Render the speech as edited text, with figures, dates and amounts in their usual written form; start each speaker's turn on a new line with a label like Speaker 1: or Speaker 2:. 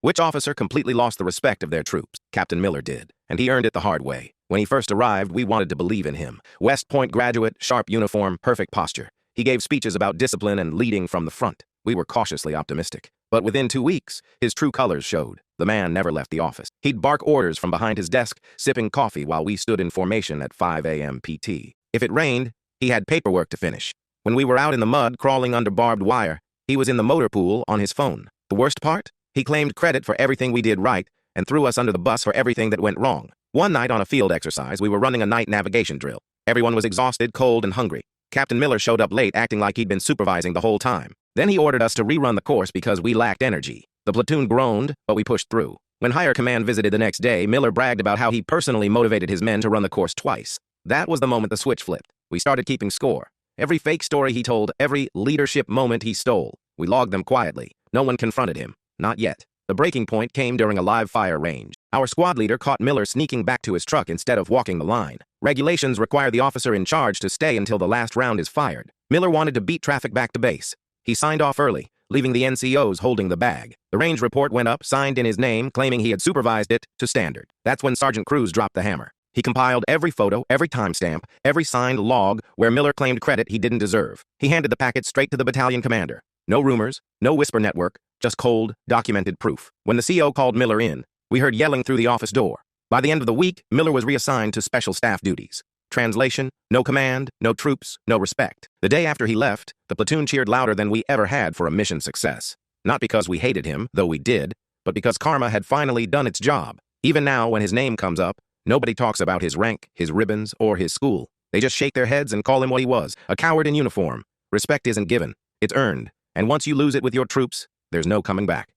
Speaker 1: Which officer completely lost the respect of their troops? Captain Miller did, and he earned it the hard way. When he first arrived, we wanted to believe in him. West Point graduate, sharp uniform, perfect posture. He gave speeches about discipline and leading from the front. We were cautiously optimistic. But within 2 weeks, his true colors showed. The man never left the office. He'd bark orders from behind his desk, sipping coffee while we stood in formation at 5 a.m. PT. If it rained, he had paperwork to finish. When we were out in the mud crawling under barbed wire, he was in the motor pool on his phone. The worst part? He claimed credit for everything we did right and threw us under the bus for everything that went wrong. One night on a field exercise, we were running a night navigation drill. Everyone was exhausted, cold, and hungry. Captain Miller showed up late, acting like he'd been supervising the whole time. Then he ordered us to rerun the course because we lacked energy. The platoon groaned, but we pushed through. When higher command visited the next day, Miller bragged about how he personally motivated his men to run the course twice. That was the moment the switch flipped. We started keeping score. Every fake story he told, every leadership moment he stole. We logged them quietly. No one confronted him. Not yet. The breaking point came during a live fire range. Our squad leader caught Miller sneaking back to his truck instead of walking the line. Regulations require the officer in charge to stay until the last round is fired. Miller wanted to beat traffic back to base. He signed off early, leaving the NCOs holding the bag. The range report went up, signed in his name, claiming he had supervised it to standard. That's when Sergeant Cruz dropped the hammer. He compiled every photo, every timestamp, every signed log where Miller claimed credit he didn't deserve. He handed the packet straight to the battalion commander. No rumors, no whisper network, just cold, documented proof. When the CO called Miller in, we heard yelling through the office door. By the end of the week, Miller was reassigned to special staff duties. Translation: no command, no troops, no respect. The day after he left, the platoon cheered louder than we ever had for a mission success. Not because we hated him, though we did, but because karma had finally done its job. Even now, when his name comes up, nobody talks about his rank, his ribbons, or his school. They just shake their heads and call him what he was, a coward in uniform. Respect isn't given, it's earned. And once you lose it with your troops, there's no coming back.